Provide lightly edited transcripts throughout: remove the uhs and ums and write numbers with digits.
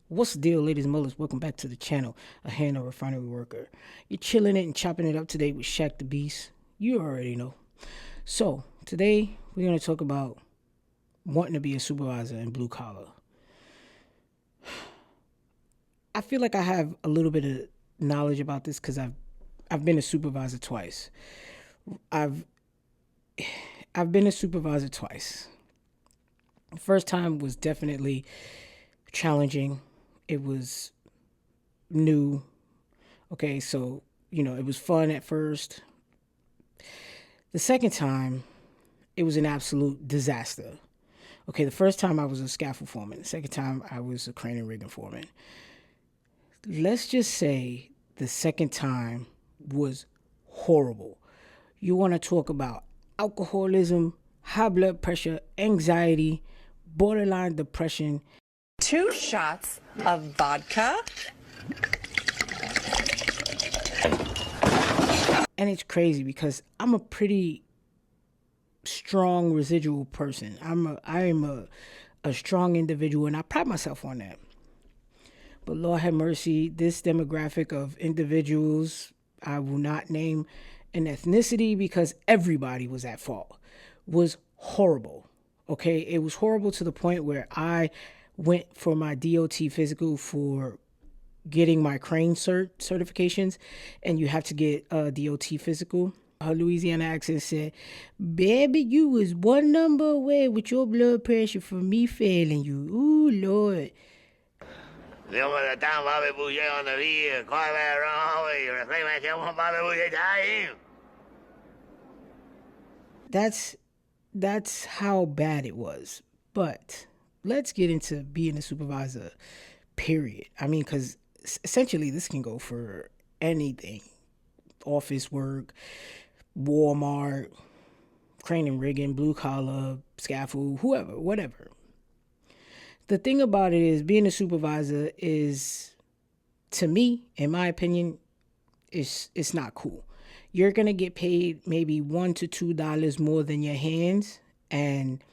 What's the deal, ladies and mullets? Welcome back to the channel, A Hand Refinery Worker. You're chilling it and chopping it up today with Shaq the Beast. You already know. So, today we're going to talk about wanting to be a supervisor in blue collar. I feel like I have a little bit of knowledge about this because I've been a supervisor twice. I've I've been a supervisor twice. The first time was definitely challenging. It was new. Okay, so it was fun at first. The second time, it was an absolute disaster. Okay, the first time I was a scaffold foreman. The second time I was a crane and rigging foreman. Let's just say the second time was horrible. You want to talk about alcoholism, high blood pressure, anxiety, borderline depression. 2 shots of vodka. And it's crazy because I'm a pretty strong residual person. I am a strong individual and I pride myself on that. But Lord have mercy, this demographic of individuals, I will not name an ethnicity because everybody was at fault, was horrible. Okay, it was horrible to the point where I went for my DOT physical for getting my crane certifications, and you have to get a DOT physical. Her Louisiana accent said, "Baby, you was one number away with your blood pressure from me failing you. Ooh, Lord." That's how bad it was. But let's get into being a supervisor, period. I mean, because essentially this can go for anything. Office work, Walmart, crane and rigging, blue collar, scaffold, whoever, whatever. The thing about it is being a supervisor is, to me, in my opinion, it's not cool. You're gonna get paid maybe $1 to $2 more than your hands, and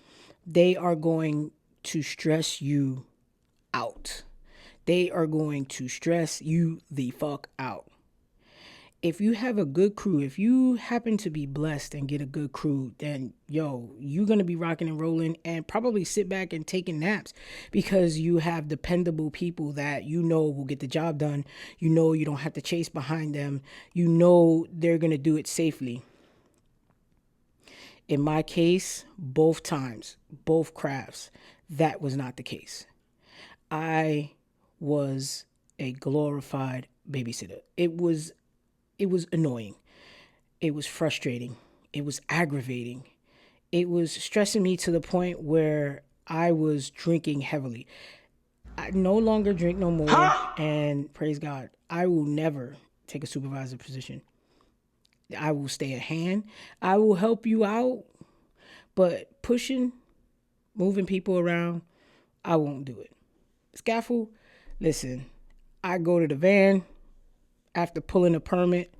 they are going to stress you out. They are going to stress you the fuck out. If you have a good crew, if you happen to be blessed and get a good crew, then you're going to be rocking and rolling and probably sit back and taking naps because you have dependable people that will get the job done. You don't have to chase behind them. They're going to do it safely. In my case, both times, both crafts, that was not the case. I was a glorified babysitter. It was annoying. It was frustrating. It was aggravating. It was stressing me to the point where I was drinking heavily. I no longer drink no more, and praise God, I will never take a supervisor position. I will stay at hand. I will help you out, but pushing, moving people around, I won't do it. Scaffold, listen, I go to the van after pulling a permit.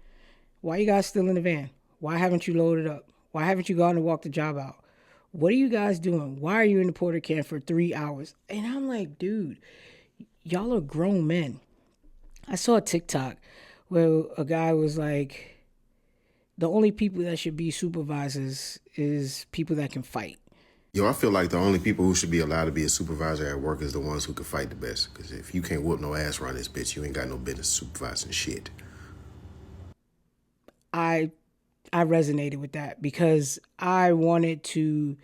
Why you guys still in the van? Why haven't you loaded up? Why haven't you gone and walked the job out? What are you guys doing? Why are you in the porter can for 3 hours? And I'm like, dude, y'all are grown men. I saw a TikTok where a guy was like, the only people that should be supervisors is people that can fight. Yo, I feel like the only people who should be allowed to be a supervisor at work is the ones who can fight the best. Because if you can't whoop no ass around this bitch, you ain't got no business supervising shit. I resonated with that because I wanted to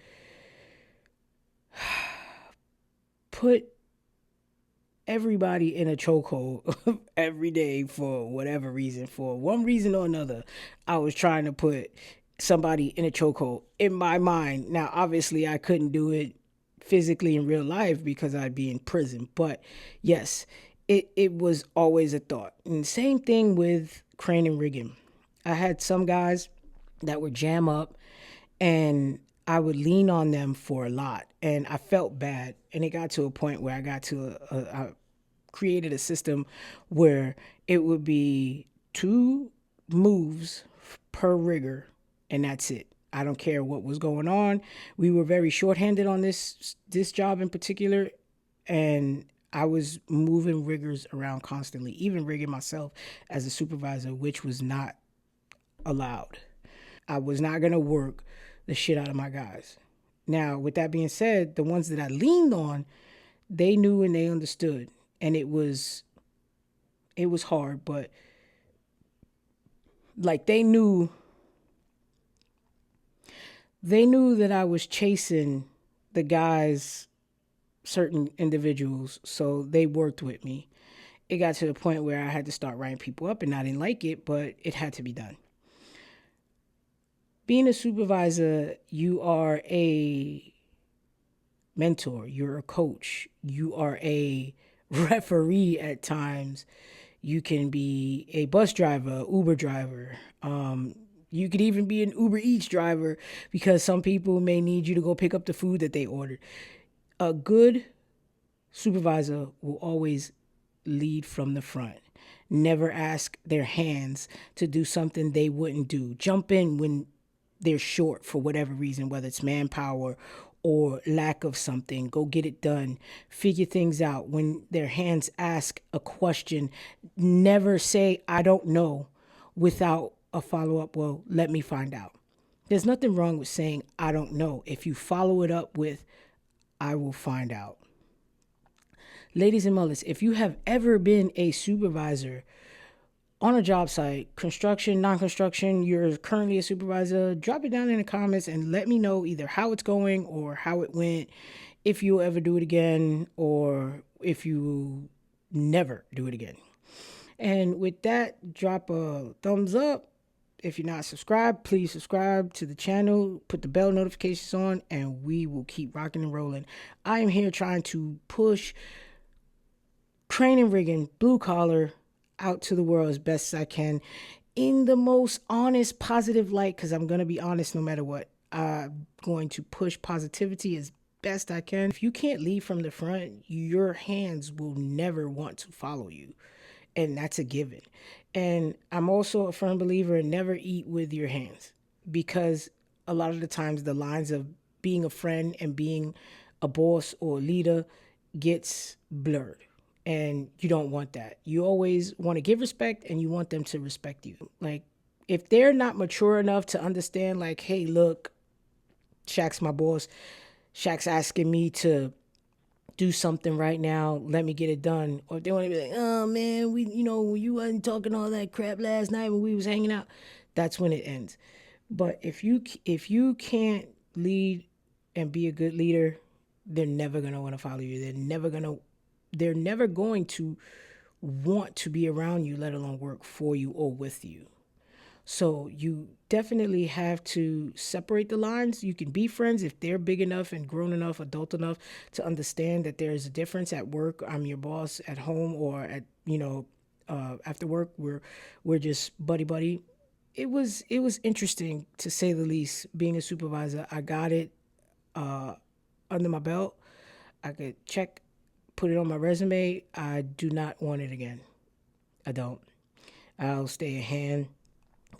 put everybody in a chokehold every day for whatever reason. For one reason or another, I was trying to put somebody in a chokehold in my mind. Now, obviously, I couldn't do it physically in real life because I'd be in prison. But yes, it was always a thought. And same thing with crane and rigging. I had some guys that would jam up and I would lean on them for a lot, and I felt bad. And it got to a point where I created a system where it would be 2 moves per rigger, and that's it. I don't care what was going on. We were very shorthanded on this job in particular, and I was moving riggers around constantly, even rigging myself as a supervisor, which was not allowed. I was not going to work the shit out of my guys. Now, with that being said, the ones that I leaned on, they knew and they understood. And it was hard, but like they knew that I was chasing the guys, certain individuals, so they worked with me. It got to the point where I had to start writing people up, and I didn't like it, but it had to be done. Being a supervisor, you are a mentor, you're a coach, you are a referee at times. You can be a bus driver, Uber driver. You could even be an Uber Eats driver because some people may need you to go pick up the food that they ordered. A good supervisor will always lead from the front. Never ask their hands to do something they wouldn't do. Jump in when they're short for whatever reason, whether it's manpower or lack of something. Go get it done. Figure things out. When their hands ask a question, never say, I don't know, without a follow up, well, let me find out. There's nothing wrong with saying, I don't know, if you follow it up with, I will find out. Ladies and mullets, if you have ever been a supervisor on a job site, construction, non-construction, you're currently a supervisor, drop it down in the comments and let me know either how it's going or how it went, if you'll ever do it again, or if you never do it again. And with that, drop a thumbs up. If you're not subscribed, please subscribe to the channel, put the bell notifications on, and we will keep rocking and rolling. I am here trying to push crane and rigging, blue collar, out to the world as best as I can in the most honest, positive light, because I'm going to be honest no matter what. I'm going to push positivity as best I can. If you can't lead from the front, your hands will never want to follow you. And that's a given. And I'm also a firm believer in never eat with your hands, because a lot of the times the lines of being a friend and being a boss or a leader gets blurred. And you don't want that. You always want to give respect and you want them to respect you. Like, if they're not mature enough to understand, like, hey, look, Shaq's my boss. Shaq's asking me to do something right now. Let me get it done. Or if they want to be like, oh, man, you wasn't talking all that crap last night when we was hanging out. That's when it ends. But if you can't lead and be a good leader, they're never going to want to follow you. They're never going to want to be around you, let alone work for you or with you. So you definitely have to separate the lines. You can be friends if they're big enough and grown enough, adult enough to understand that there's a difference at work. I'm your boss. At home or at, after work, we're just buddy. It was interesting, to say the least, being a supervisor. I got it under my belt. I could put it on my resume. I do not want it again. I don't. I'll stay a hand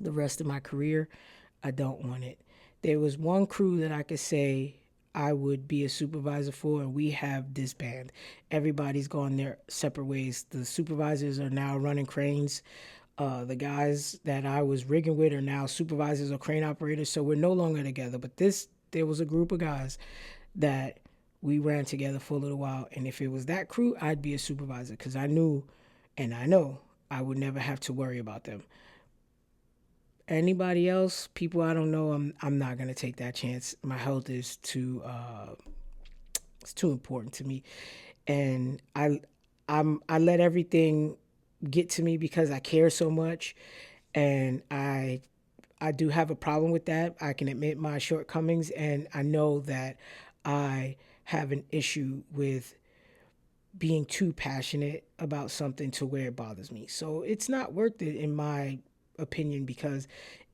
the rest of my career. I don't want it. There was one crew that I could say I would be a supervisor for, and we have disbanded. Everybody's gone their separate ways. The supervisors are now running cranes. The guys that I was rigging with are now supervisors or crane operators, so we're no longer together. But there was a group of guys that we ran together for a little while, and if it was that crew, I'd be a supervisor, because I knew and I know I would never have to worry about them. Anybody else, people I don't know, I'm not gonna take that chance. My health is too important to me, and I let everything get to me because I care so much, and I do have a problem with that. I can admit my shortcomings, and I know that I have an issue with being too passionate about something to where it bothers me. So it's not worth it, in my opinion, because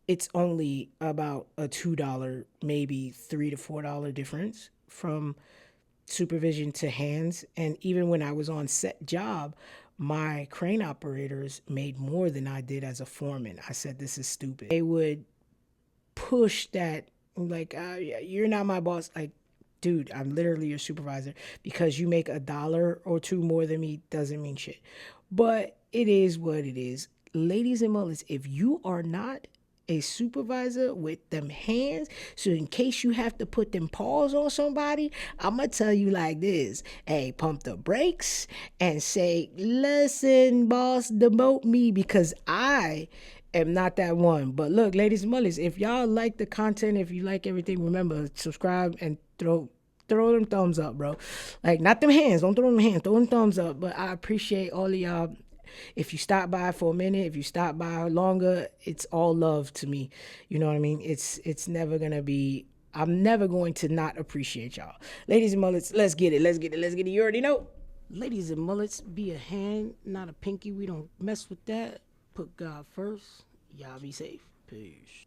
it's only about a $2, maybe $3 to $4 difference from supervision to hands. And even when I was on set job, my crane operators made more than I did as a foreman. I said, this is stupid. They would push that, like, you're not my boss, like, dude, I'm literally your supervisor. Because you make $1 or $2 more than me doesn't mean shit. But it is what it is. Ladies and mullets, if you are not a supervisor with them hands, so in case you have to put them paws on somebody, I'm gonna tell you like this: hey, pump the brakes and say, listen, boss, demote me, because I am not that one. But look, ladies and mullets, if y'all like the content, if you like everything, remember, subscribe and throw them thumbs up, bro. Like, not them hands, don't throw them hands, throw them thumbs up. But I appreciate all of y'all. If you stop by for a minute, if you stop by longer, it's all love to me. You know what I mean? It's never gonna be, I'm never going to not appreciate y'all. Ladies and mullets, let's get it. You already know. Ladies and mullets, be a hand, not a pinky. We don't mess with that. Put God first. Y'all be safe. Peace.